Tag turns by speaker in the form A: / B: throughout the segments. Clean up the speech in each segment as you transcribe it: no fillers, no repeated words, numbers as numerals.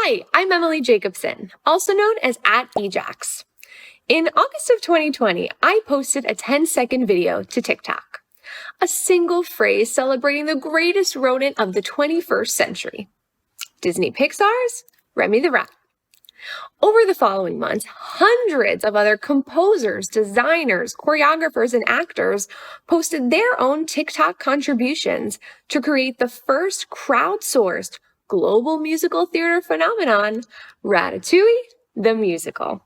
A: Hi, I'm Emily Jacobson, also known as @ejax. In August of 2020, I posted a 10-second video to TikTok. A single phrase celebrating the greatest rodent of the 21st century. Disney Pixar's Remy the Rat. Over the following months, hundreds of other composers, designers, choreographers, and actors posted their own TikTok contributions to create the first crowdsourced global musical theater phenomenon, Ratatouille, the musical.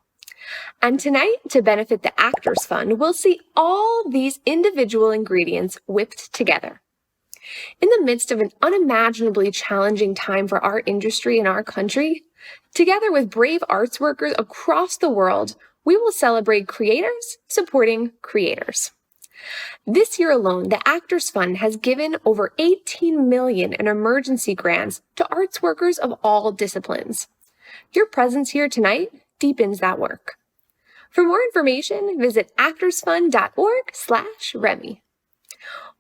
A: And tonight, to benefit the Actors Fund, we'll see all these individual ingredients whipped together. In the midst of an unimaginably challenging time for our industry and our country, together with brave arts workers across the world, we will celebrate creators supporting creators. This year alone, the Actors Fund has given over $18 million in emergency grants to arts workers of all disciplines. Your presence here tonight deepens that work. For more information, visit actorsfund.org/Remy.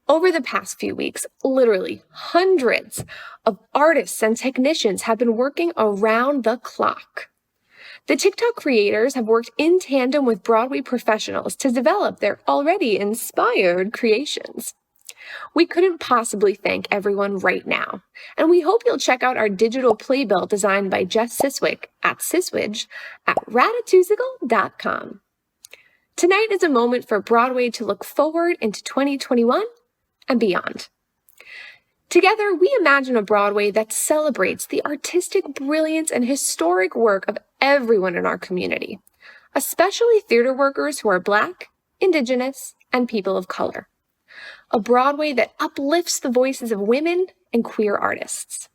A: Over the past few weeks, literally hundreds of artists and technicians have been working around the clock. The TikTok creators have worked in tandem with Broadway professionals to develop their already inspired creations. We couldn't possibly thank everyone right now, and we hope you'll check out our digital playbill designed by Jess Siswick at ratatouille3ll3.com. Tonight is a moment for Broadway to look forward into 2021 and beyond. Together, we imagine a Broadway that celebrates the artistic brilliance and historic work of everyone in our community, especially theater workers who are Black, Indigenous, and people of color. A Broadway that uplifts the voices of women and queer artists.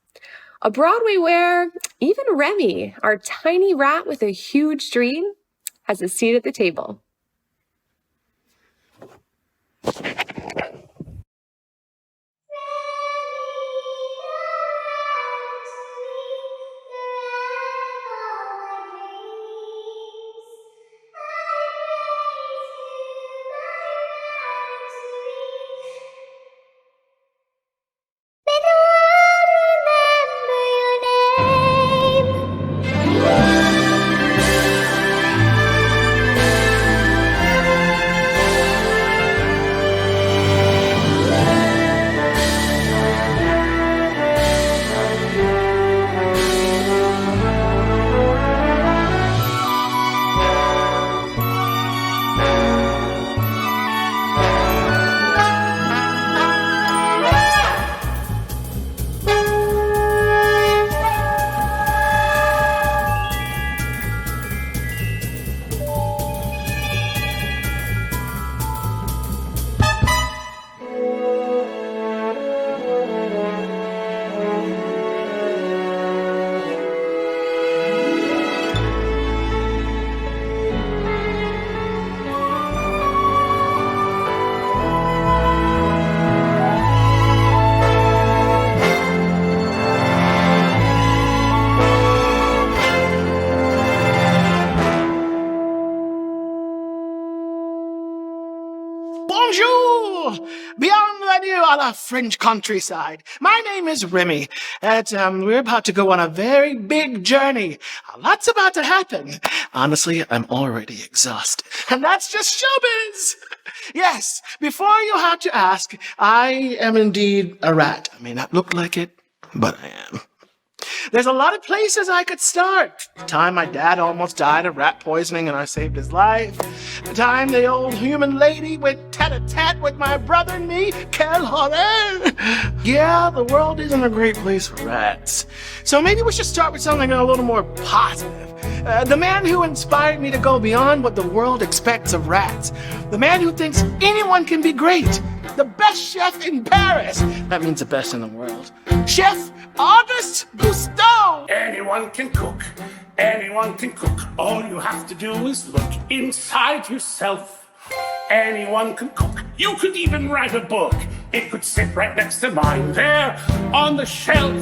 A: A Broadway where even Remy, our tiny rat with a huge dream, has a seat at the table.
B: Bonjour! Bienvenue à la French countryside. My name is Remy, and we're about to go on a very big journey. Lots about to happen. Honestly, I'm already exhausted. And that's just showbiz! Yes, before you have to ask, I am indeed a rat. I may not look like it, but I am. There's a lot of places I could start. The time my dad almost died of rat poisoning and I saved his life. The time the old human lady went tete-a-tete with my brother and me. Quel horreur! Yeah, the world isn't a great place for rats. So maybe we should start with something a little more positive. The man who inspired me to go beyond what the world expects of rats. The man who thinks anyone can be great. The best chef in Paris. That means the best in the world. Chef Auguste Gusteau!
C: Anyone can cook. Anyone can cook. All you have to do is look inside yourself. Anyone can cook. You could even write a book. It could sit right next to mine there on the shelf.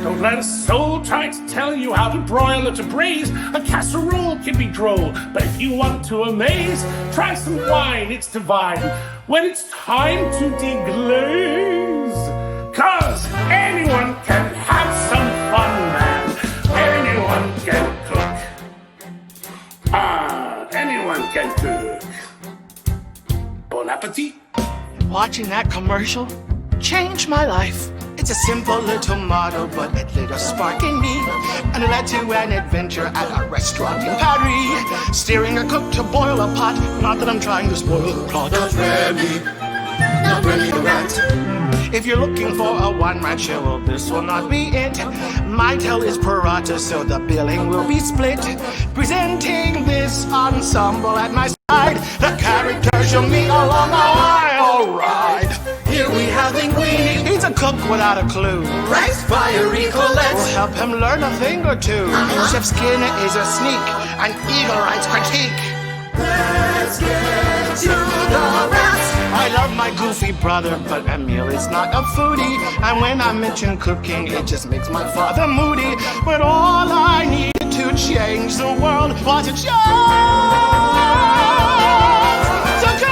C: Don't let a soul try to tell you how to broil or to braise. A casserole can be droll, but if you want to amaze, try some wine, it's divine. When it's time to deglaze, 'cause anyone can have some fun, man. can cook. Bon appetit.
B: Watching that commercial changed my life. It's a simple little motto, but it lit a spark in me, and it led to an adventure at a restaurant in Paris. Steering a cook to boil a pot, not that I'm trying to spoil the plot. Not Remy the rat. If you're looking for a one-man show, well, this will not be it. My tale is prorata, so the billing will be split. Presenting this ensemble at my side, the characters you'll meet along the wild ride. Here we have Linguini. He's a cook without a clue.
D: Rice, fiery Colette.
B: We'll help him learn a thing or two. Chef Skinner is a sneak, an eagle writes critique.
D: Let's get to the rats.
B: I love my goofy brother, but Emil is not a foodie. And when I mention cooking, it just makes my father moody. But all I needed to change the world was a chance to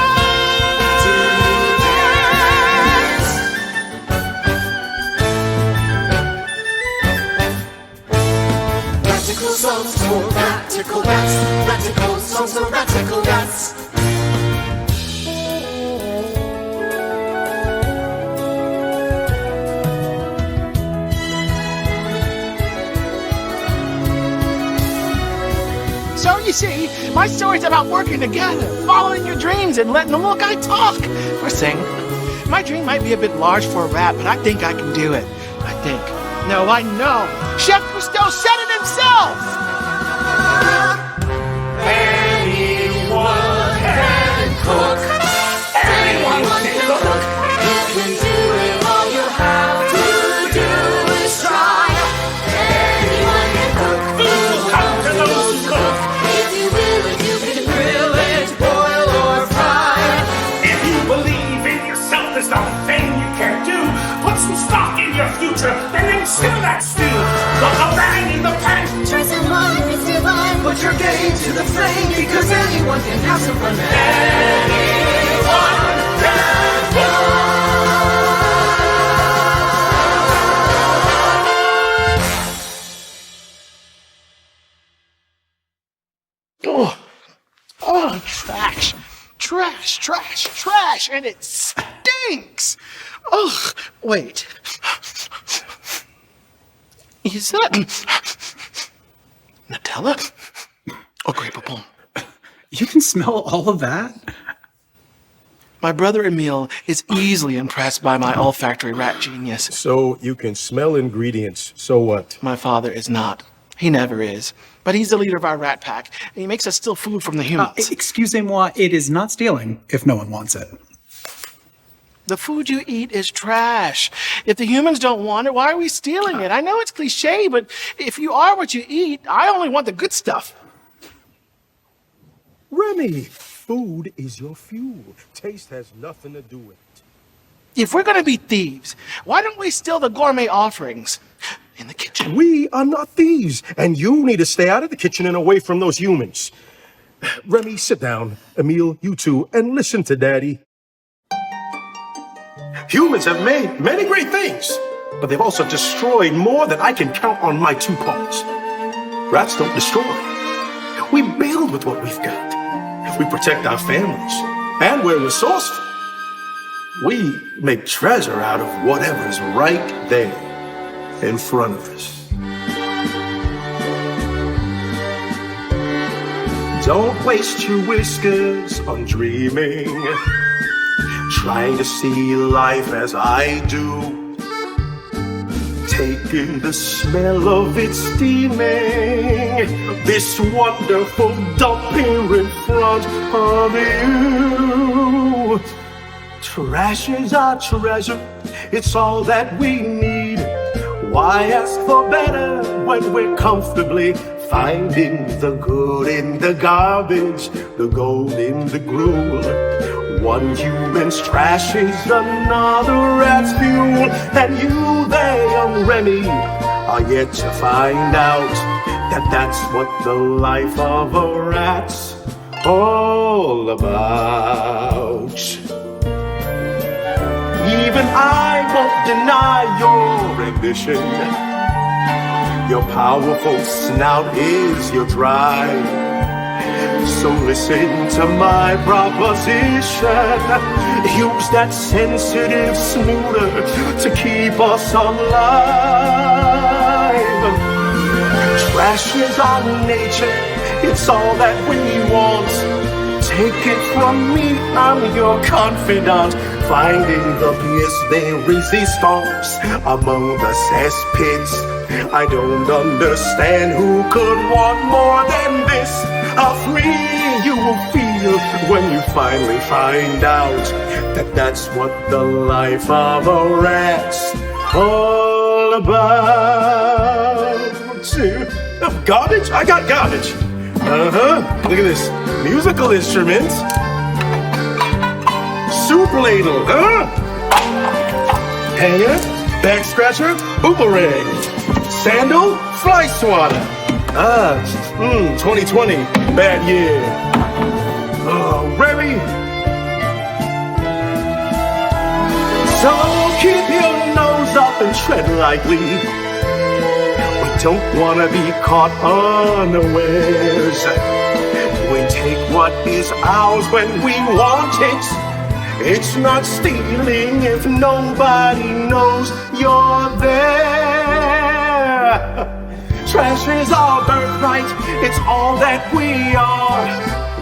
D: Radical songs for radical rats. Radical songs for radical rats.
B: So you see, my story's about working together, following your dreams, and letting the little guy talk or sing. My dream might be a bit large for a rat, but I think I can do it. I think. No, I know. Chef Cousteau said it himself!
D: Anyone can cook. Anyone can cook. You can do it. All you have to do is try. Anyone can cook.
C: How can those cook?
D: If you will it, you can grill it, boil or fry.
C: If you believe in yourself, there's not a thing you can't do. Put some stock in your future, and then stew that stew. Put a bang in the pan.
D: Try some wine, it's divine. Put your game to the flame, because anyone can have some fun. Anyone can cook.
B: Oh, trash. Trash, trash, trash, and it stinks. Ugh, wait. Is that Nutella or grape pomme?
E: You can smell all of that?
B: My brother Emil is easily impressed by my olfactory rat genius.
F: So you can smell ingredients. So what?
B: My father is not. He never is. But he's the leader of our rat pack, and he makes us steal food from the humans.
E: Excusez-moi, it is not stealing if no one wants it.
B: The food you eat is trash. If the humans don't want it, why are we stealing it? I know it's cliche, but if you are what you eat, I only want the good stuff.
F: Remy, food is your fuel. Taste has nothing to do with it.
B: If we're gonna be thieves, why don't we steal the gourmet offerings in the kitchen?
F: We are not thieves, and you need to stay out of the kitchen and away from those humans. Remy, sit down. Emil, you too, and listen to Daddy. Humans have made many great things, but they've also destroyed more than I can count on my two paws. Rats don't destroy. We build with what we've got. We protect our families, and we're resourceful. We make treasure out of whatever's right there in front of us. Don't waste your whiskers on dreaming, trying to see life as I do. Take in the smell of it steaming, this wonderful dump here in front of you. Trash is our treasure, it's all that we need. Why ask for better when we're comfortably finding the good in the garbage, the gold in the gruel? One human's trash is another rat's fuel, and you there, young Remy, are yet to find out that that's what the life of a rat's all about. Even I won't deny your ambition. Your powerful snout is your drive. So listen to my proposition. Use that sensitive snooter to keep us alive. Trash is our nature, it's all that we want. Take it from me, I'm your confidant. Finding the pièce de résistance among the cesspits. I don't understand who could want more than this. How free you will feel when you finally find out that that's what the life of a rat's all about. Garbage? I got garbage. Look at this. Musical instruments. Soup ladle, Hanger, back scratcher, boomerang. Sandal, fly swatter. 2020, bad year. Remy. So keep your nose up and tread lightly. We don't want to be caught unawares. We take what is ours when we want it. It's not stealing if nobody knows you're there. Trash is our birthright, it's all that we are.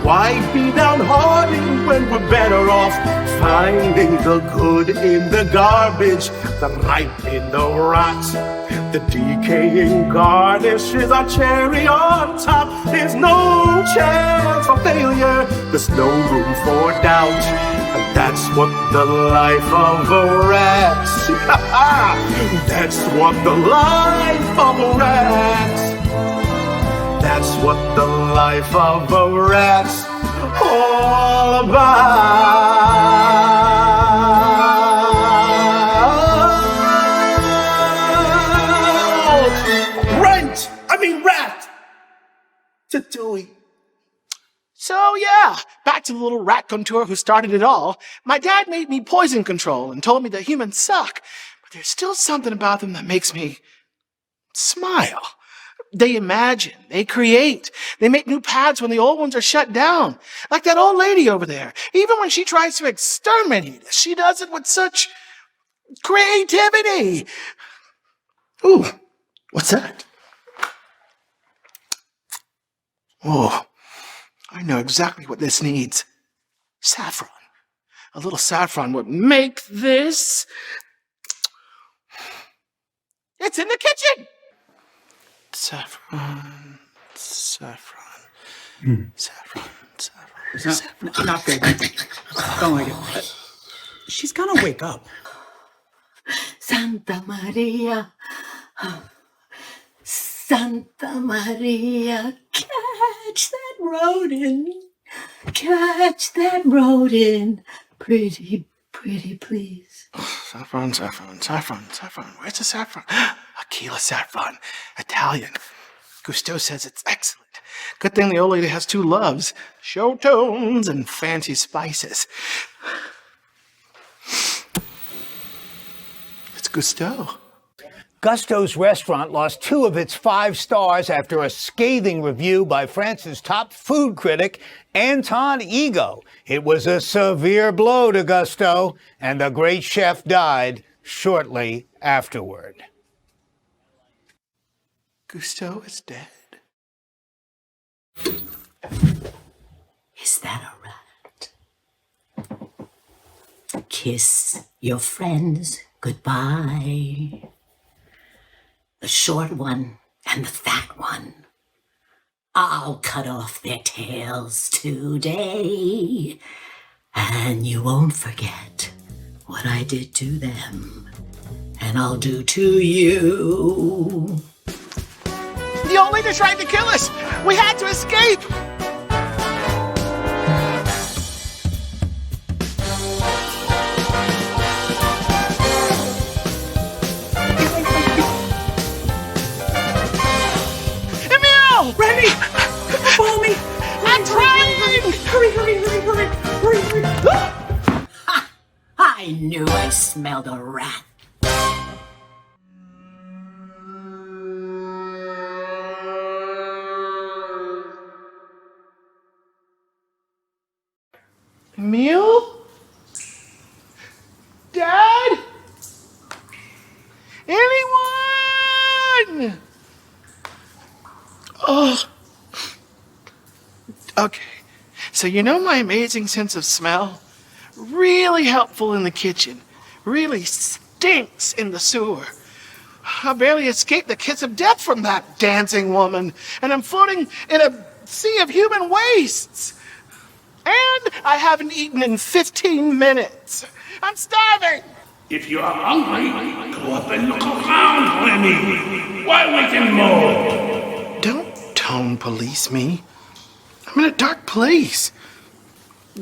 F: Why be downhearted when we're better off finding the good in the garbage, the ripe in the rot? The decaying garnish is our cherry on top. There's no chance for failure, there's no room for doubt. And that's what the life of a rat. That's what the life of a rat. That's what the life of a rat's all about. Rent! I mean rat! Ratatouille.
B: So yeah, back to the little rat contour who started it all. My dad made me poison control and told me that humans suck, but there's still something about them that makes me smile. They imagine, they create, they make new paths when the old ones are shut down. Like that old lady over there. Even when she tries to exterminate us, she does it with such creativity. Ooh, what's that? Oh, I know exactly what this needs. Saffron. A little saffron would make this. It's in the kitchen. Saffron.
E: Not good. Don't like it. She's gonna wake up.
G: Santa Maria, Santa Maria, catch that rodent, catch that rodent, pretty, pretty please.
B: Saffron. Where's the saffron? Aquila saffron. Italian. Gusteau says it's excellent. Good thing the old lady has two loves. Show tunes and fancy spices. It's Gusteau.
H: Gusteau's restaurant lost 2 of its 5 stars after a scathing review by France's top food critic, Anton Ego. It was a severe blow to Gusteau, and the great chef died shortly afterward.
B: Gusteau is dead.
G: Is that a rat? Kiss your friends goodbye. The short one and the fat one. I'll cut off their tails today, and you won't forget what I did to them, and I'll do to you.
B: The old lady tried to kill us! We had to escape! Emil!
E: Remy! Follow me!
B: I'm trying!
E: Hurry!
G: I knew I smelled a rat.
B: Emil? Dad? Anyone? Oh. Okay. So you know my amazing sense of smell? Really helpful in the kitchen. Really stinks in the sewer. I barely escaped the kiss of death from that dancing woman, and I'm floating in a sea of human wastes. And I haven't eaten in 15 minutes. I'm starving.
C: If you are hungry, go up and look around, Remy. Why waiting more?
B: Don't tone police me. I'm in a dark place.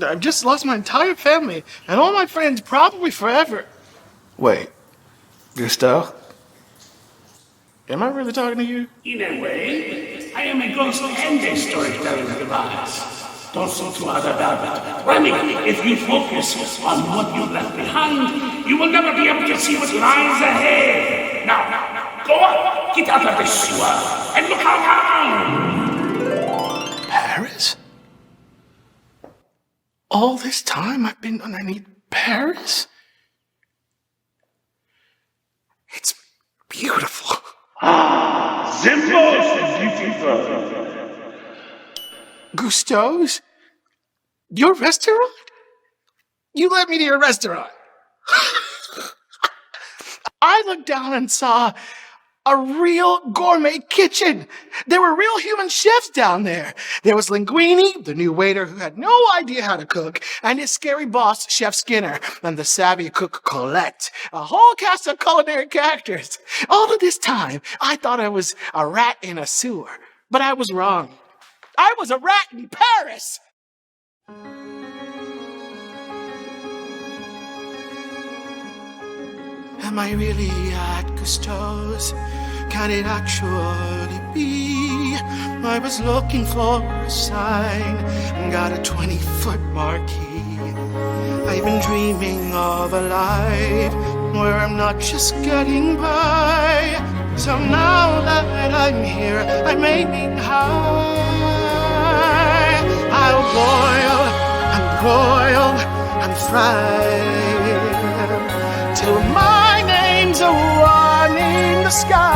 B: I've just lost my entire family and all my friends, probably forever. Wait, Gustav? Am I really talking to you?
C: In a way, I am a ghost and a storytelling device. Don't think too hard about it. Remy, if you focus on what you left behind, you will never be able to see what lies ahead. Now, go up, get out of the sewer, and look around.
B: Paris? All this time I've been underneath Paris? It's beautiful.
C: The most beautiful.
B: Gusteau's? Your restaurant? You let me to your restaurant. I looked down and saw a real gourmet kitchen. There were real human chefs down there. There was Linguini, the new waiter who had no idea how to cook, and his scary boss, Chef Skinner, and the savvy cook Colette. A whole cast of culinary characters. All of this time, I thought I was a rat in a sewer. But I was wrong. I was a rat in Paris! Am I really at Gusteau's? Can it actually be? I was looking for a sign and got a 20-foot marquee. I've been dreaming of a life where I'm not just getting by. So now that I'm here, I'm aiming high. I'll boil and broil and fry till my name's a one in the sky.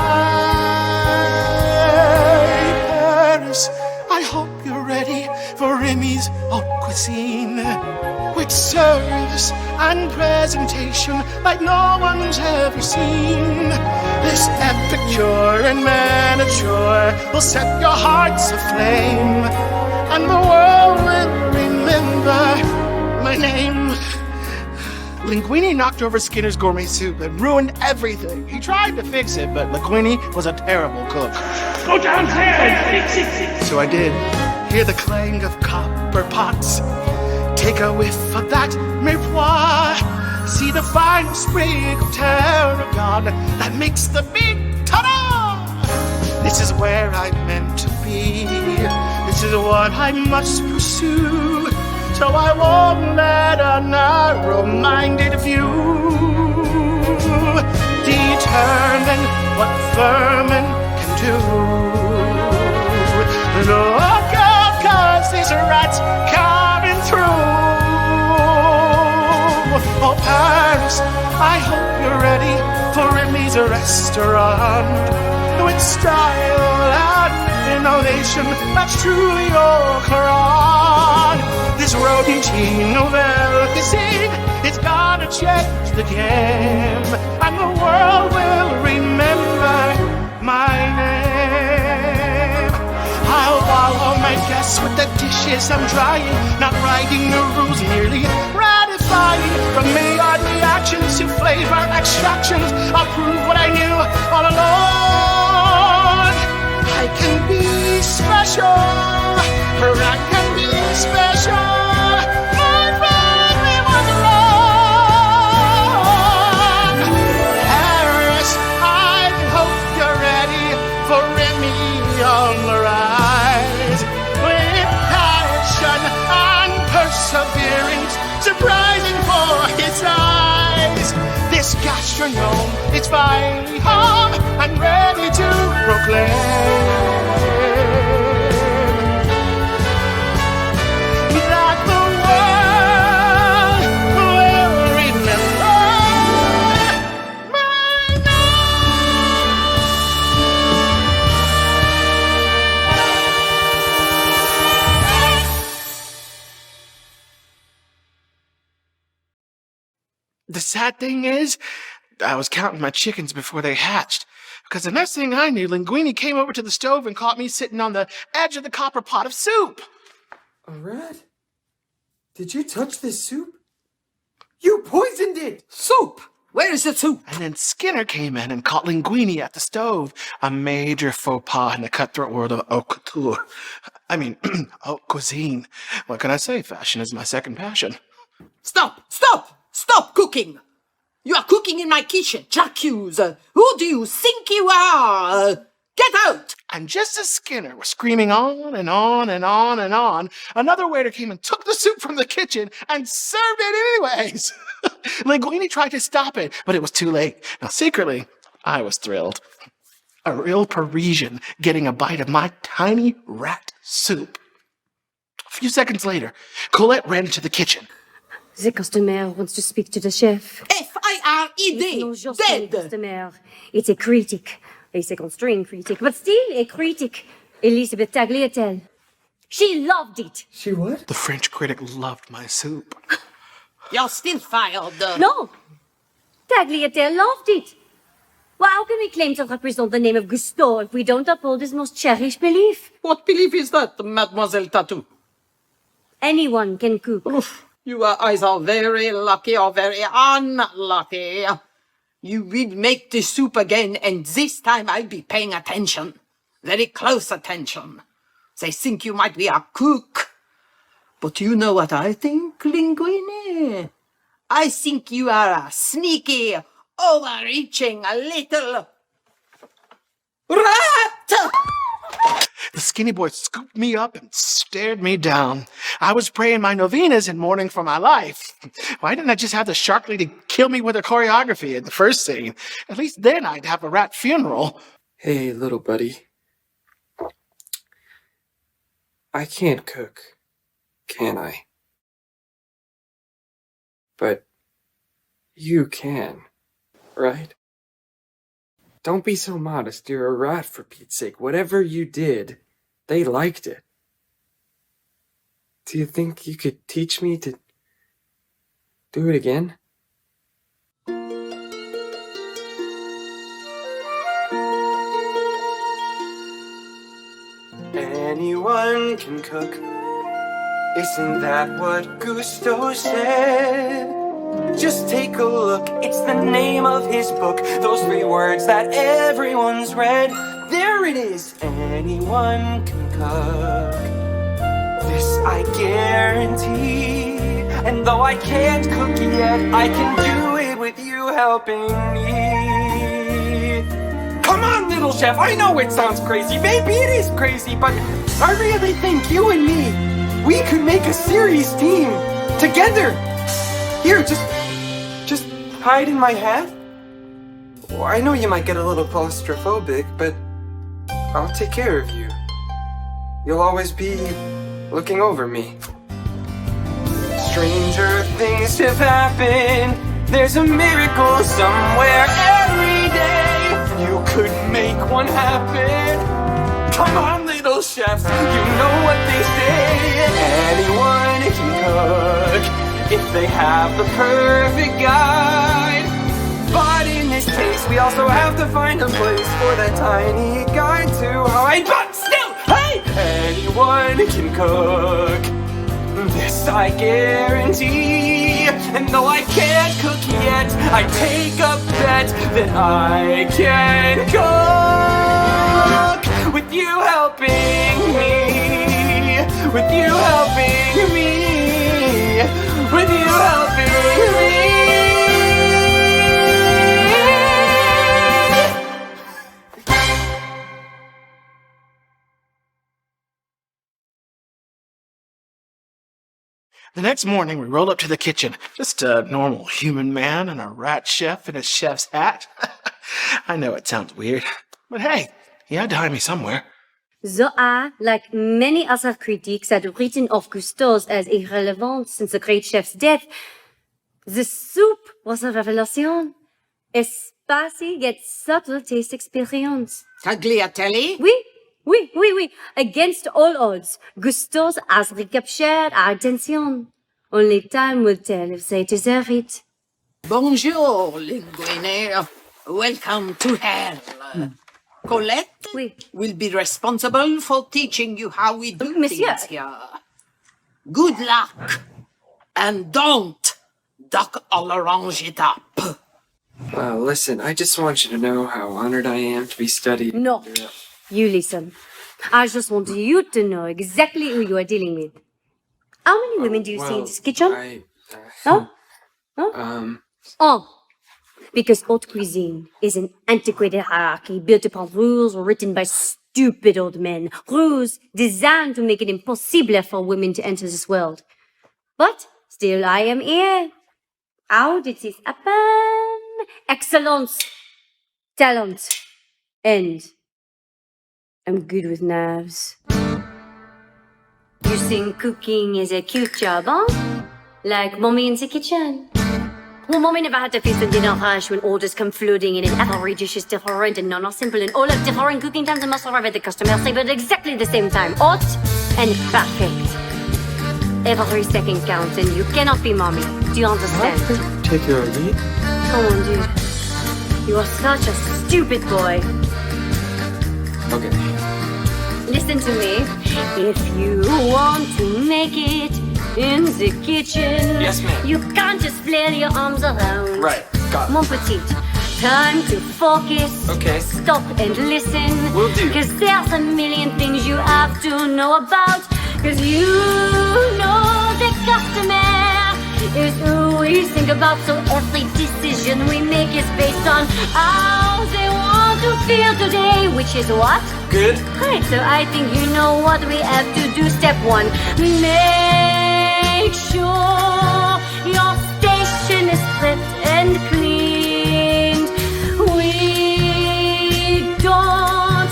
B: Paris, I hope you're ready for Remy's haute cuisine, with service and presentation like no one's ever seen. This epic cure in miniature will set your hearts aflame, and the world will remember my name. Linguini knocked over Skinner's gourmet soup and ruined everything. He tried to fix it, but Linguini was a terrible cook.
C: Go downstairs and fix it.
B: So I did. Hear the clang of copper pots. Take a whiff of that miroir. See the fine sprig of tarragon that makes the big ta-da! This is where I'm meant to be. This is what I must pursue. So I won't let a narrow-minded view determine what vermin can do. Look out, 'cause these rats coming through. Oh, Paris, I hope you're ready for Remy's restaurant, with style and innovation that's truly your Quran. This routine nouvelle cuisine, it's gonna change the game, and the world will remember my name. I'll follow my guests with the dishes I'm trying, not writing the rules, merely ratifying. From milliard reactions to flavor extractions, I'll prove what I knew all along. I can be special, or I can be special. My family was wrong. Paris, I hope you're ready for Remy on the rise. With passion and perseverance, surprising for his eyes. This gastronome is finally home and ready to proclaim that the world the sad thing is, I was counting my chickens before they hatched. Because the next thing I knew, Linguini came over to the stove and caught me sitting on the edge of the copper pot of soup.
I: A rat? Did you touch this soup? You poisoned it!
G: Soup! Where is the soup?
B: And then Skinner came in and caught Linguini at the stove. A major faux pas in the cutthroat world of haute couture. I mean, haute cuisine. What can I say? Fashion is my second passion.
G: Stop! Stop! Stop cooking! You are cooking in my kitchen, J'accuse! Who do you think you are? Get out!
B: And just as Skinner was screaming on and on and on and on, another waiter came and took the soup from the kitchen and served it anyways. Linguini tried to stop it, but it was too late. Now, secretly, I was thrilled. A real Parisian getting a bite of my tiny rat soup. A few seconds later, Colette ran into the kitchen.
J: The customer wants to speak to the chef.
G: F-I-R-E-D!
J: It's not just a
G: Dead!
J: customer. It's a critic. A second-string critic, but still a critic. Elisabeth Tagliatelle. She loved it.
I: She what?
B: The French critic loved my soup.
G: You're still fired.
J: No. Tagliatelle loved it. Well, how can we claim to represent the name of Gusteau if we don't uphold his most cherished belief?
G: What belief is that, Mademoiselle Tattoo?
J: Anyone can cook.
G: Oof. You are either very lucky or very unlucky. You will make the soup again, and this time I'll be paying attention. Very close attention. They think you might be a cook. But you know what I think, Linguini? I think you are a sneaky, overreaching little rat!
B: The skinny boy scooped me up and stared me down. I was praying my novenas and mourning for my life. Why didn't I just have the shark lady kill me with her choreography in the first scene? At least then I'd have a rat funeral.
I: Hey, little buddy. I can't cook, can I? But you can, right? Don't be so modest. You're a rat, for Pete's sake. Whatever you did, they liked it. Do you think you could teach me to do it again? Anyone can cook. Isn't that what Gusteau said? Just take a look, it's the name of his book. Those 3 words that everyone's read. There it is, anyone can cook. This I guarantee. And though I can't cook yet, I can do it with you helping me. Come on, little chef, I know it sounds crazy. Maybe it is crazy, but I really think you and me, we could make a series team together. Here, just hide in my hat. Well, I know you might get a little claustrophobic, but I'll take care of you. You'll always be looking over me. Stranger things have happened. There's a miracle somewhere every day. You could make one happen. Come on, little chefs, you know what they say. Anyone can cook if they have the perfect guide. But in this case, we also have to find a place for that tiny guide to hide. But still, hey! Anyone can cook. This I guarantee. And though I can't cook yet, I take a bet that I can cook. With you helping me. With you helping me. With you helping me.
B: The next morning, we rolled up to the kitchen. Just a normal human man and a rat chef in a chef's hat. I know it sounds weird, but hey, he had to hide me somewhere.
J: Zoa, like many other critics, had written off Gusteau's as irrelevant since the great chef's death. The soup was a revelation. A spicy yet subtle taste experience.
G: Tagliatelle?
J: Oui. Against all odds, Gusteau's has recaptured our attention. Only time will tell if they deserve it.
G: Bonjour, Linguine. Welcome to hell. Colette
J: Oui.
G: will be responsible for teaching you how we do
J: Monsieur.
G: things here. Good luck. And don't duck all orange it up.
I: Listen, I just want you to know how honored I am to be studied.
J: No. You listen. I just want you to know exactly who you are dealing with. How many women do you see in this kitchen? No? Oh. Because haute cuisine is an antiquated hierarchy built upon rules written by stupid old men. Rules designed to make it impossible for women to enter this world. But still I am here. How did this happen? Excellence, talent, and I'm good with nerves. You think cooking is a cute job, huh? Like mommy in the kitchen. Well, mommy never had to face the dinner rush when orders come flooding in and every dish is different and none are simple and all have different cooking times and must arrive at the customer's table at exactly the same time. Hot and perfect. Every second counts and you cannot be mommy. Do you understand?
I: Particularly.
J: Oh, dude. You are such a stupid boy.
I: Okay.
J: Listen to me. If you want to make it in the kitchen,
I: Yes, ma'am.
J: you can't just flail your arms around.
I: Right, got it.
J: Mon petit, time to focus.
I: Okay.
J: Stop and listen.
I: Will do.
J: Cause there's a million things you have to know about. Cause you know the customer is who we think about. So every decision we make is based on how they want to feel today. Which is what?
I: Good.
J: Great, so I think you know what we have to do. Step one, make sure your station is prepped and cleaned. We don't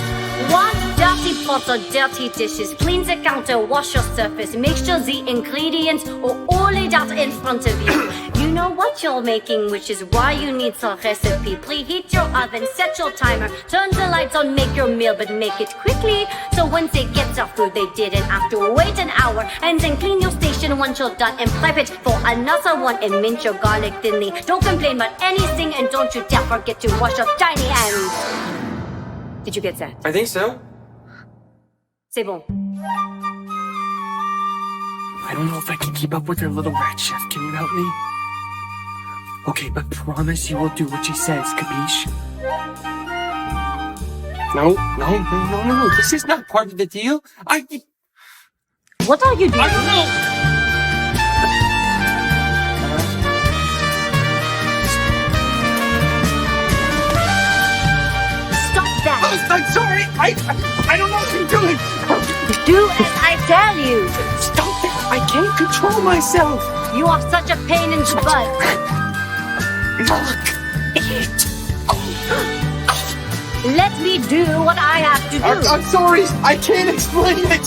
J: want dirty pots or dirty dishes. Clean the counter, wash your surface. Make sure the ingredients are all laid out in front of you. You know what you're making, which is why you need some recipe. Preheat your oven, set your timer, turn the lights on, make your meal, but make it quickly. So once they get their food, they didn't have to wait an hour. And then clean your station once you're done and prep it for another one and mince your garlic thinly. Don't complain about anything and don't you dare forget to wash your tiny hands. Did you get that?
I: I think so.
J: C'est bon.
I: I don't know if I can keep up with her little rat chef. Can you help me? Okay, but promise you will do what she says, capiche? No. This is not part of the deal.
J: What are you doing?
I: I don't know.
J: Stop that!
I: I'm sorry. I don't know what I'm doing.
J: Do as I tell you.
I: Stop it. I can't control myself.
J: You are such a pain in the butt.
I: Look. It.
J: Let me do what I have to do.
I: I'm sorry. I can't explain it.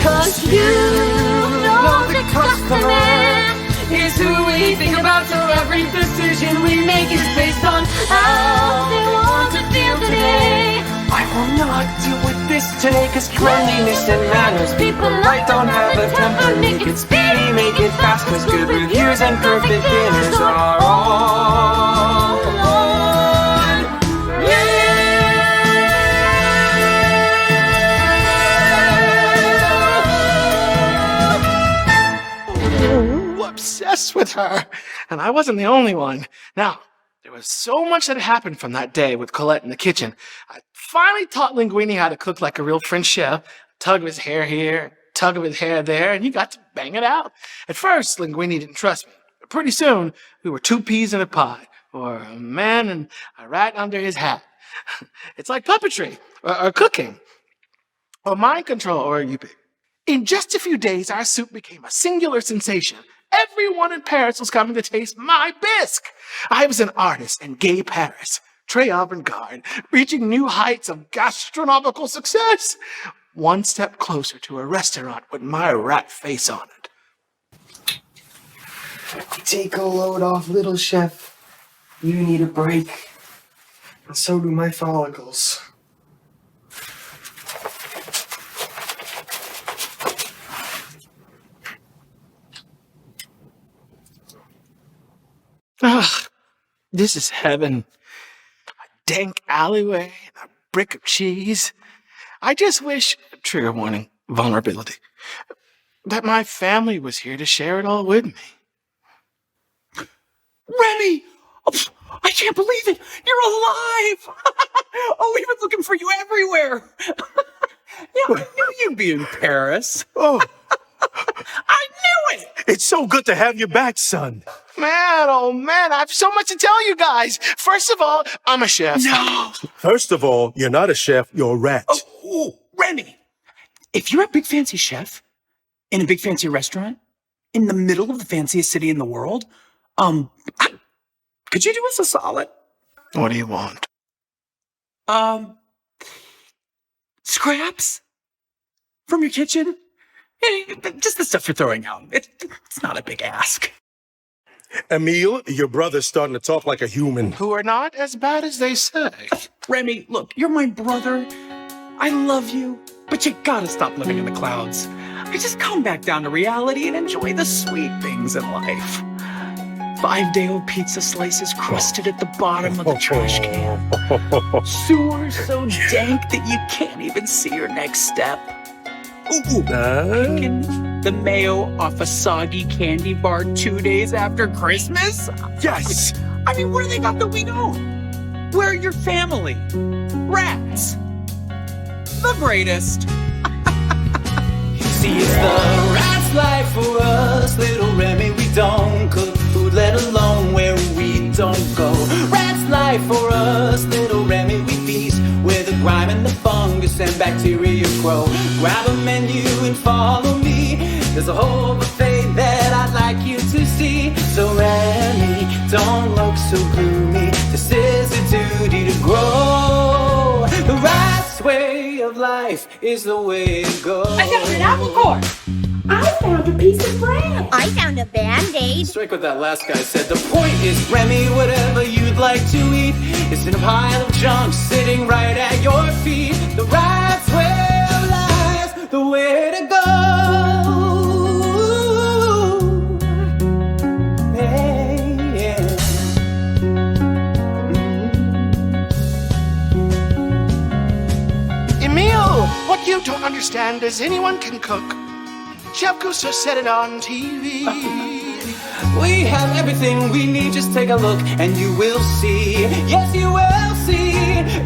J: Cause you know the customer is who we think about. So every decision we make is based on how they want to feel today.
I: I will not deal with this today, cause cleanliness and manners, people like don't have a temper. Make it speedy, make it fast, cause good reviews and perfect dinners are all on.
B: Obsessed with her, and I wasn't the only one. Now, there was so much that happened from that day with Colette in the kitchen. I finally taught Linguini how to cook like a real French chef. Tug of his hair here, tug of his hair there, and he got to bang it out. At first, Linguini didn't trust me, but pretty soon, we were two peas in a pod, or a man and a rat under his hat. It's like puppetry, or cooking, or mind control, or you pick. In just a few days, our soup became a singular sensation. Everyone in Paris was coming to taste my bisque. I was an artist in gay Paris, très avant-garde, reaching new heights of gastronomical success. One step closer to a restaurant with my rat face on it.
I: Take a load off, little chef. You need a break. And so do my follicles.
B: This is heaven. A dank alleyway and a brick of cheese. I just wish, trigger warning, vulnerability, that my family was here to share it all with me.
E: Remy! Oh, I can't believe it! You're alive! Oh, we've been looking for you everywhere! Yeah, I knew you'd be in Paris.
F: Oh,
E: I knew it!
F: it's so good to have you back, son.
B: Man, oh man, I have so much to tell you guys. First of all, I'm a chef.
E: No!
F: First of all, you're not a chef, you're a rat.
E: Oh, Remy! If you're a big fancy chef in a big fancy restaurant in the middle of the fanciest city in the world, could you do us a solid?
B: What do you want?
E: Scraps from your kitchen? Just the stuff you're throwing out. It's not a big ask.
F: Emile, your brother's starting to talk like a human.
B: Who are not as bad as they say.
E: Remy, look, you're my brother. I love you, but you gotta stop living in the clouds. I just come back down to reality and enjoy the sweet things in life. 5-day-old pizza slices crusted at the bottom of the trash can. Sewers so dank that you can't even see your next step. Picking the mayo off a soggy candy bar 2 days after Christmas?
F: Yes!
E: I mean, what do they got that we don't? Where are your family? Rats. The greatest.
K: See, it's the rat's life for us, little Remy. We don't cook food, let alone where we don't go. Rat's life for us, little Remy. We feast where the grime and the fungus and bacteria grow. Grab a menu and follow me. There's a whole buffet that I'd like you to see. So Remy, don't look so gloomy. This is a duty to grow. The rat's way of life is the way to go.
D: I found an apple core. I found a piece of bread. I found a Band-Aid.
K: Strike what that last guy said. The point is, Remy, whatever you'd like to eat is in a pile of junk sitting right at your feet. The rat's way of life, the way to go. Hey, yeah.
B: Emile, what you don't understand is anyone can cook. Chef Gusto said it on TV.
K: We have everything we need, just take a look and you will see. Yes, you will see.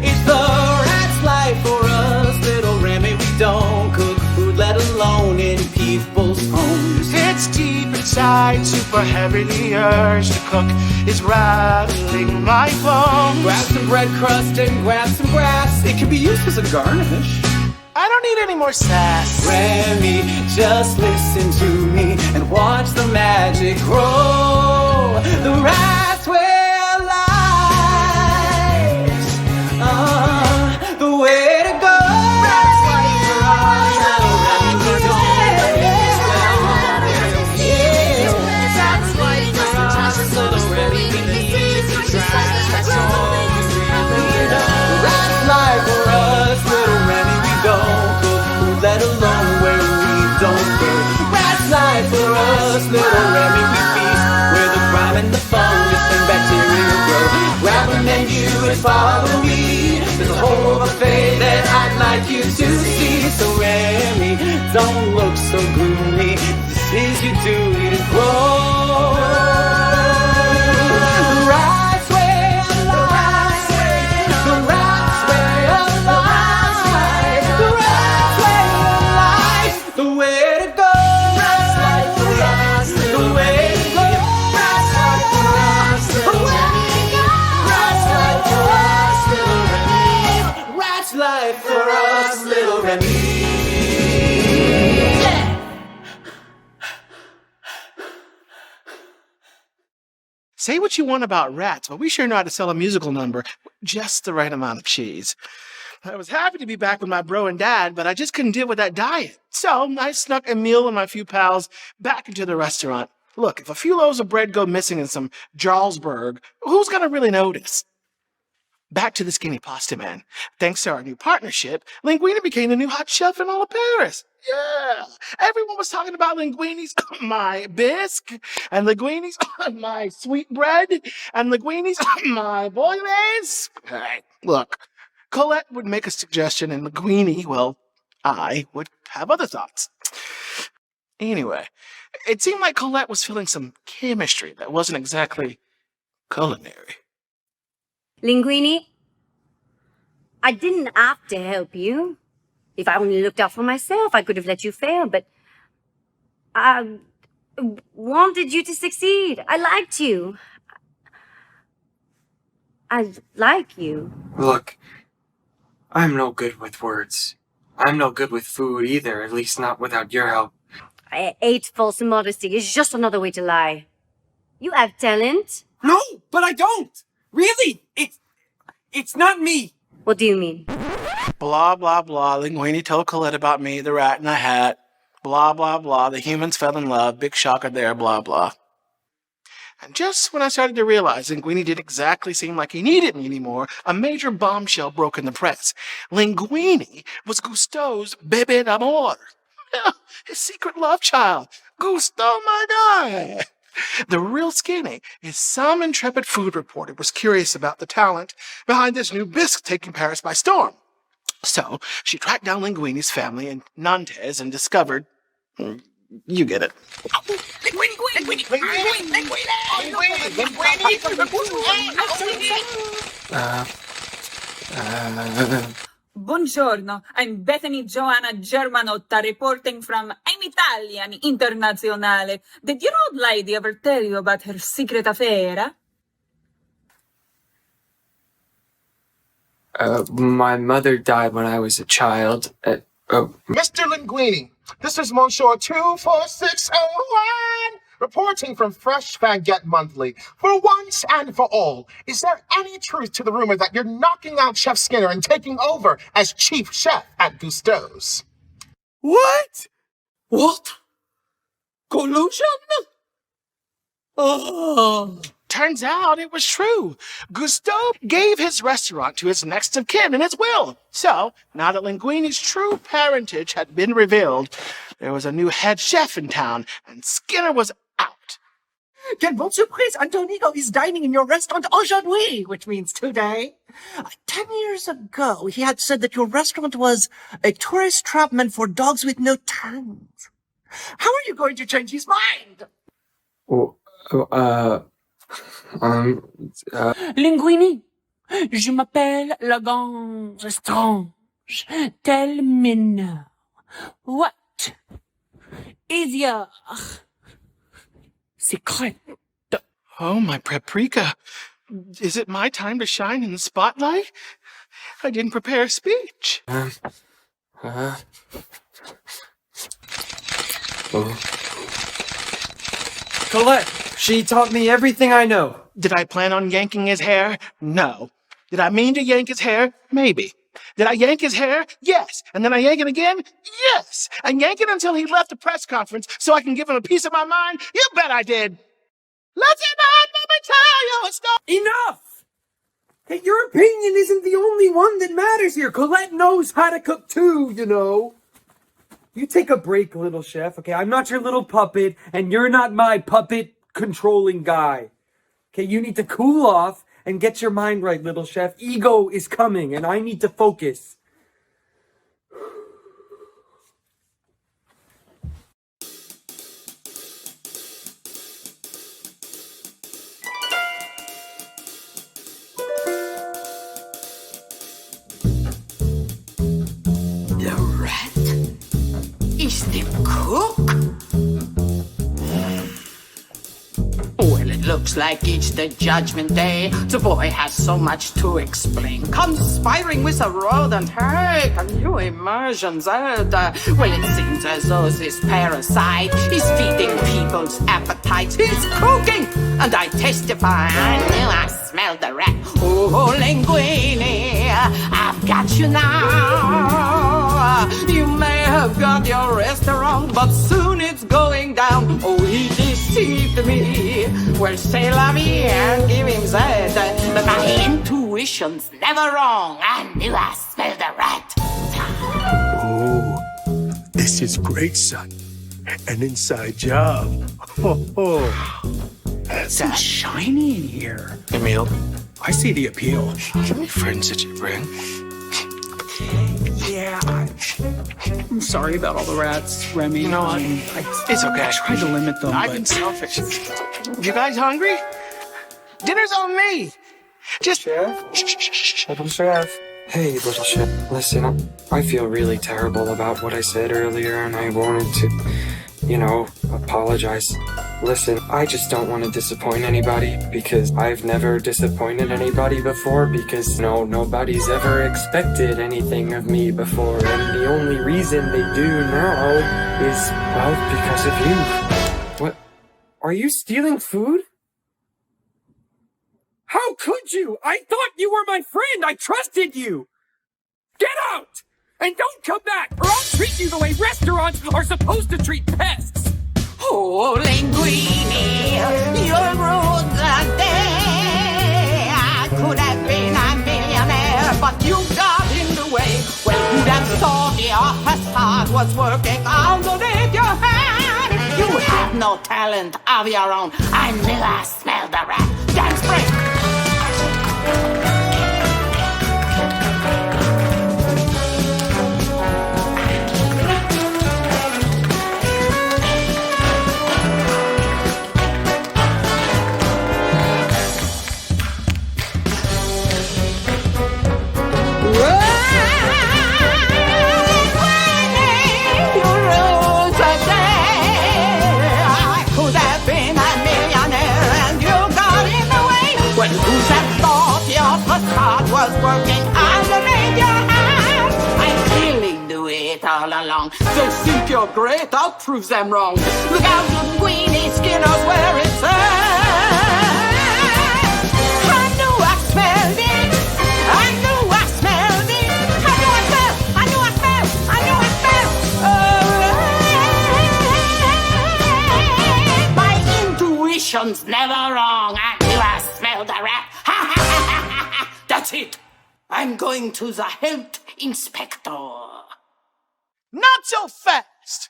K: It's the rat's life for us, little Remy. We don't cook food, let alone in people's homes.
B: It's deep inside, super heavy. The urge to cook is rattling my bones.
K: Grab some bread crust and grab some grass. It can be used as a garnish.
B: I don't need any more sass.
K: Remy, just listen to me and watch the magic grow. The rat's way of life, the way to go. Rat's life for us, little Remy. We don't Rat's life for us, little Remy. We need to try. Rat's life for us, little Remy. Don't cook food, let alone where we don't go. Rat's life for us, little Remy. We feast where the grime and the fungus and bacteria grow. Grab a menu and follow me. There's a whole buffet that I'd like you to see. So Remy, don't look so gloomy. This is your duty to grow. The rat's way of life. The rat's way of life. The way to go. Rat's life for us. The way to go. Rat's life for us. The way to go. Rat's life for us, little Remy. Rat's life for us, little Remy. Yeah.
B: Say what you want about rats, but we sure know how to sell a musical number. Just the right amount of cheese. I was happy to be back with my bro and dad, but I just couldn't deal with that diet. So I snuck Emile and my few pals back into the restaurant. Look, if a few loaves of bread go missing in some Jarlsberg, who's going to really notice? back to the skinny pasta man. Thanks to our new partnership, Linguini became the new hot chef in all of Paris. Yeah, everyone was talking about Linguini's my bisque, and Linguini's my sweetbread, and Linguini's my bolognese. Hey, look, Colette would make a suggestion, and Linguini, well, I would have other thoughts. Anyway, it seemed like Colette was feeling some chemistry that wasn't exactly culinary.
J: Linguini, I didn't have to help you. If I only looked out for myself, I could have let you fail, but I wanted you to succeed. I liked you. I like you.
I: Look, I'm no good with words. I'm no good with food either, at least not without your help.
J: I ate false modesty. It's just another way to lie. You have talent.
I: No, but I don't! Really! It's not me!
J: What do you mean?
B: Blah, blah, blah. Linguini told Colette about me, the rat in the hat. Blah, blah, blah. The humans fell in love. Big shocker there, blah, blah. And just when I started to realize Linguini didn't exactly seem like he needed me anymore, a major bombshell broke in the press. Linguini was Gusteau's bébé d'amour. His secret love child. Gusteau, my guy. The real skinny is some intrepid food reporter was curious about the talent behind this new bisque taking Paris by storm. So she tracked down Linguini's family in Nantes and discovered... You get it.
L: Buongiorno, I'm Bethany Joanna Germanotta reporting from I'm Italian Internazionale. Did your old lady ever tell you about her secret affair?
I: My mother died when I was a child.
M: Mr. Linguini, this is Monsieur 24601, reporting from Fresh Baguette Monthly. For once and for all, is there any truth to the rumor that you're knocking out Chef Skinner and taking over as chief chef at Gusteau's?
I: What? What? Collusion? Oh.
B: Turns out it was true. Gusteau gave his restaurant to his next of kin in his will. So, now that Linguini's true parentage had been revealed, there was a new head chef in town, and Skinner was out.
N: Quelle bonne surprise! Antonigo is dining in your restaurant aujourd'hui, which means today. 10 years ago, he had said that your restaurant was a tourist trap meant for dogs with no tongues. How are you going to change his mind?
L: Linguini, je m'appelle la Gange Strange. Tell me now, what is your secret?
B: Oh, my paprika. Is it my time to shine in the spotlight? I didn't prepare a speech.
I: Colette, she taught me everything I know.
B: Did I plan on yanking his hair? No. Did I mean to yank his hair? Maybe. Did I yank his hair? Yes. And then I yank it again? Yes. And yank it until he left the press conference so I can give him a piece of my mind? You bet I did. Let me tell you a story.
I: Enough! Hey, your opinion isn't the only one that matters here. Colette knows how to cook too, you know. You take a break, little chef, okay? I'm not your little puppet, and you're not my puppet-controlling guy. Okay, you need to cool off and get your mind right, little chef. Ego is coming, and I need to focus.
G: The rat is the cook? Well, it looks like it's the judgment day. The boy has so much to explain. Conspiring with a rodent. Hey, can you imagine that? Well, it seems as though this parasite is feeding people's appetites. He's cooking! And I testify, I knew I smelled the rat. Oh, Linguini, I've got you now. You may have got your restaurant, but soon it's going down. Oh, he deceived me. Well, say la vie and give him that. But my intuition's never wrong. I knew I smelled a rat.
F: Oh, this is great, son. An inside job. Oh.
E: It's so shiny in here.
B: Emil,
E: I see the appeal.
B: how many friends did you bring?
E: Yeah, I'm sorry about all the rats, Remy.
B: You know what? It's okay.
E: I tried to limit them,
B: I've
E: but
B: been selfish. You guys hungry? Dinner's on me. Just
I: Chef? Little Chef? Hey, little Chef. Listen, I feel really terrible about what I said earlier, and I wanted to, apologize. Listen, I just don't want to disappoint anybody, because I've never disappointed anybody before, because, nobody's ever expected anything of me before, and the only reason they do now is, well, because of you. What? Are you stealing food? How could you? I thought you were my friend. I trusted you. Get out! And don't come back, or I'll treat you the way restaurants are supposed to treat pests.
G: Oh, Linguini, you're rude that day. I could have been a millionaire, but you got in the way. Well, who'd have thought your facade was working underneath your hand? You have no talent of your own. I knew I smelled the rat. Dance break! Was working underneath your hands. I clearly knew it all along. They think you're great, I'll prove them wrong. Look out, Linguini, Skinner's where it's at. I knew I smelled it. I knew I smelled it. I knew I smelled. I knew I smelled. I knew I smelled. My intuition's never wrong. I knew I smelled a rat. That's it. I'm going to the health inspector.
B: not so fast.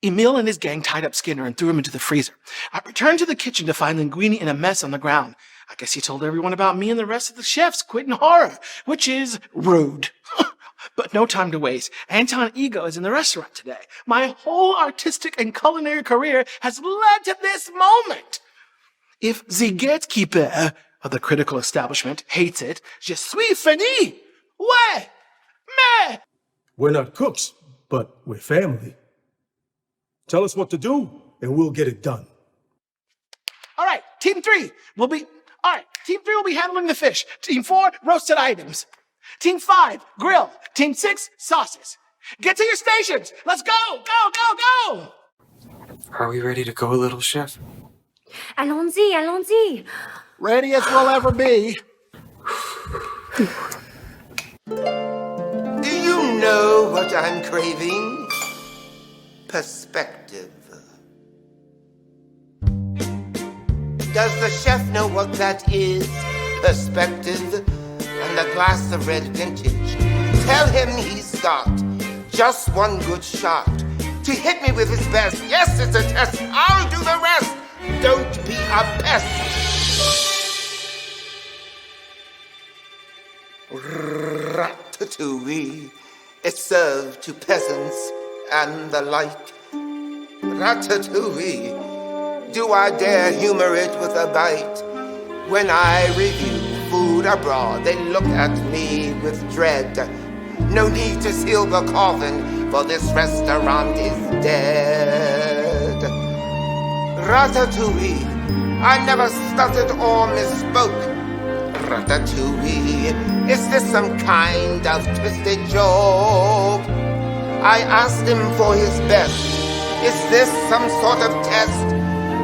B: Emil and his gang tied up Skinner and threw him into the freezer. I returned to the kitchen to find Linguini in a mess on the ground. I guess he told everyone about me and the rest of the chefs quit in horror, which is rude. But no time to waste. Anton Ego is in the restaurant today. My whole artistic and culinary career has led to this moment. If the gatekeeper of the critical establishment hates it, je suis fini. Ouais, mais.
F: We're not cooks, but we're family. Tell us what to do, and we'll get it done.
B: All right, Team 3 will be handling the fish. Team 4, roasted items. Team 5, grill. Team 6, sauces. Get to your stations. Let's go, go, go, go.
I: Are we ready to go, little chef?
J: Allons-y, allons-y.
B: Ready as we'll ever be.
O: Do you know what I'm craving? Perspective. Does the chef know what that is? Perspective and a glass of red vintage. Tell him he's got just one good shot to hit me with his best. Yes, it's a test. I'll do the rest. Don't be a pest. Ratatouille is served to peasants and the like. Ratatouille, do I dare humor it with a bite? When I review food abroad, they look at me with dread. No need to seal the coffin, for this restaurant is dead. Ratatouille, I never stuttered or misspoke. Ratatouille, is this some kind of twisted joke? I asked him for his best. Is this some sort of test?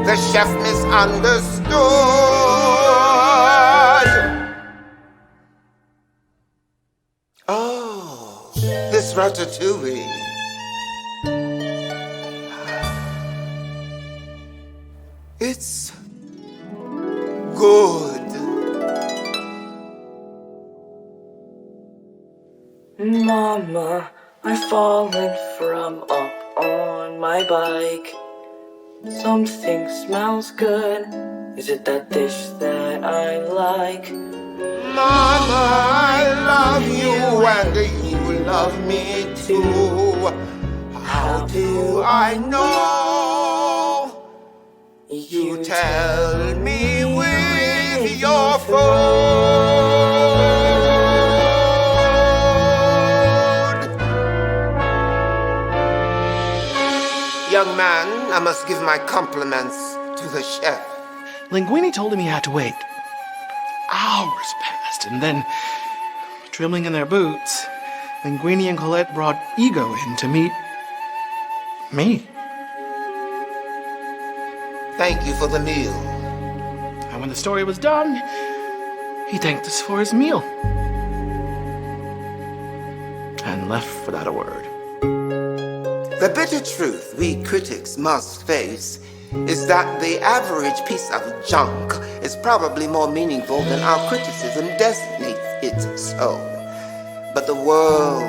O: The chef misunderstood. Oh, this ratatouille.
P: Mama, I've fallen from up on my bike. Something smells good. Is it that dish that I like?
O: Mama, I love you and you love me too. How do I know? You tell me with your phone. Young man, I must give my compliments to the chef.
B: Linguini told him he had to wait. Hours passed, and then, trembling in their boots, Linguini and Colette brought Ego in to meet me.
O: Thank you for the meal.
B: And when the story was done, he thanked us for his meal. And left without a word.
O: The bitter truth we critics must face is that the average piece of junk is probably more meaningful than our criticism designates it so. But the world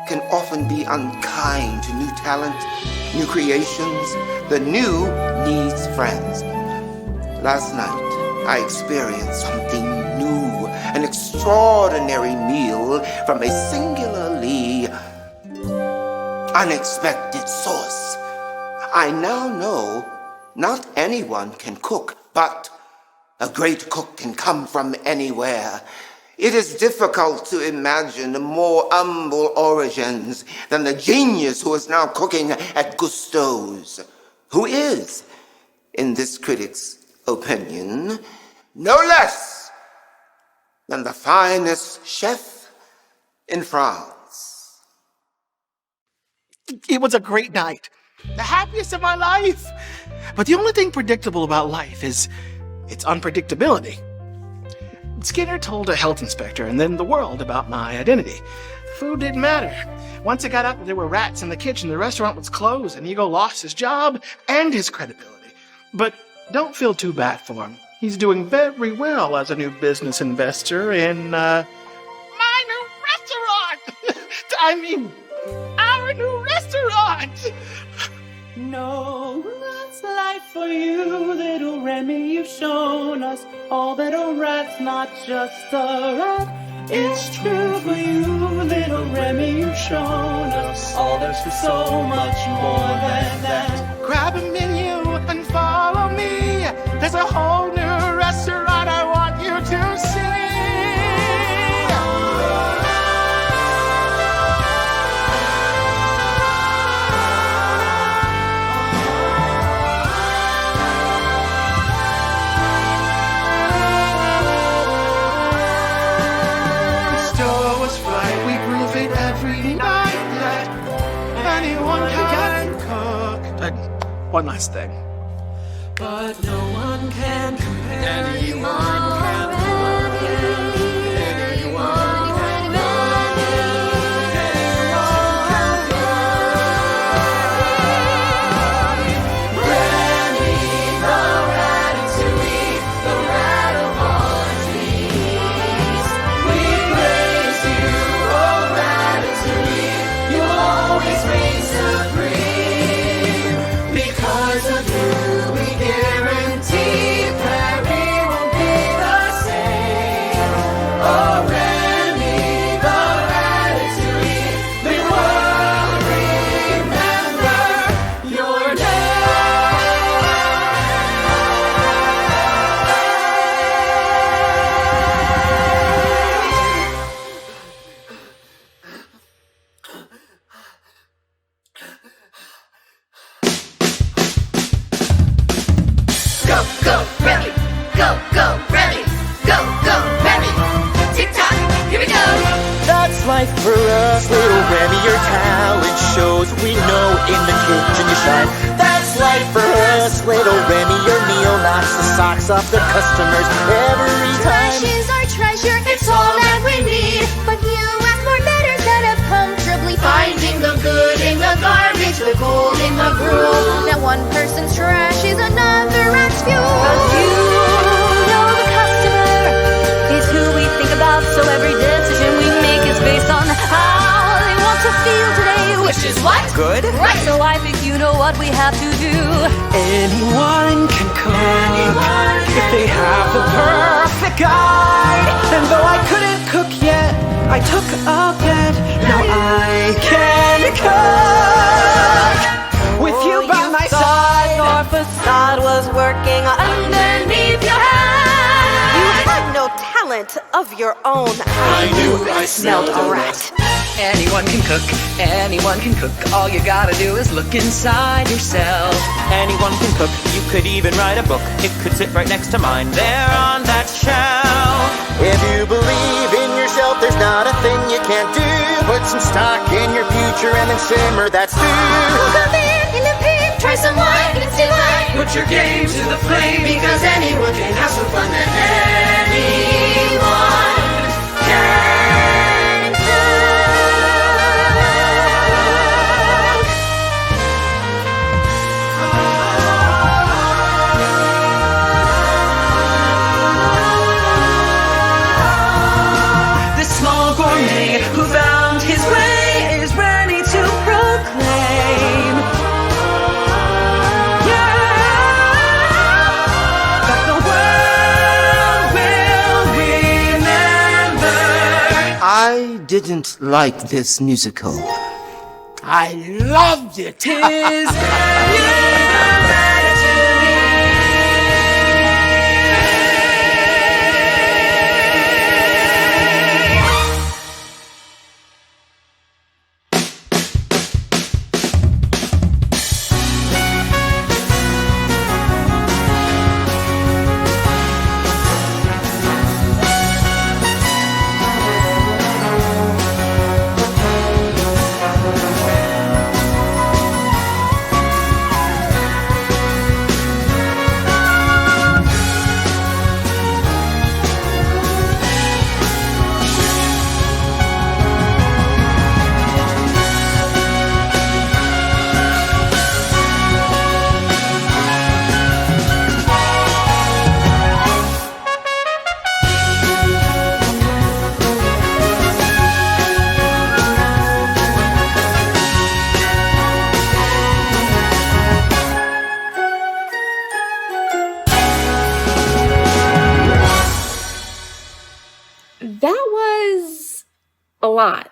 O: can often be unkind to new talent, new creations. The new needs friends. Last night, I experienced something new, an extraordinary meal from a singularly unexpected source. I now know not anyone can cook, but a great cook can come from anywhere. It is difficult to imagine more humble origins than the genius who is now cooking at Gusteau's, who is, in this critic's opinion, no less than the finest chef in France.
B: It was a great night. The happiest of my life. But the only thing predictable about life is its unpredictability. Skinner told a health inspector and then the world about my identity. Food didn't matter. Once it got out that there were rats in the kitchen, the restaurant was closed and Ego lost his job and his credibility. But don't feel too bad for him. He's doing very well as a new business investor in, my new restaurant! I mean, our new restaurant!
K: No, that's life for you, little Remy. You've shown us all that a rat's not just a rat. It's true for you, little Remy. You've shown us all there's so much more than that.
B: Grab a menu and follow me. There's a whole new restaurant I want you to see. One last thing.
K: But no one can compare. Anyone can love you. Anyone can love you. Anyone can love you. Remy, the ratatouille, the rat of all trees. We praise you, oh ratatouille. You always reign supreme. Because of you, we guarantee Paris won't be the same. Oh, Remy, the ratatouille, the world remember your Go, go, Remy! Go, go, Remy! Go, go, Remy! Tick-tock, here we go!
Q: That's life for us, little Remy. Your talent shows. We know in the kitchen you shine. That's life for us, little Remy. Your meal knocks the socks off the customers every time.
D: Trash is our treasure, it's all that we need. But you ask for better instead of comfortably finding the good in the garbage, the gold in the gruel. Now one person's trash is another rat's fuel.
J: But you know the customer is who we think about, so every decision we make is based on how
D: which is what?
I: Good.
D: Right. So I think you know what we have to do.
E: Anyone can cook if they have the perfect guide. And though I couldn't cook yet, I took a bet. Now I can cook with you by my side.
D: Your facade was working underneath your hand.
R: You had no talent of your own.
K: I knew I smelled a rat.
S: Anyone can cook, anyone can cook. All you gotta do is look inside yourself.
I: Anyone can cook, you could even write a book. It could sit right next to mine there on that shelf.
Q: If you believe in yourself, there's not a thing you can't do. Put some stock in your future and then simmer that stew.
D: Cook up in the pit, try some wine, it's delight.
K: Put your game to the flame, because anyone can have some fun that anyone can.
S: Who found his way is ready to proclaim, that the world will remember.
O: I didn't like this musical. I loved it.
S: Tis
A: That was a lot.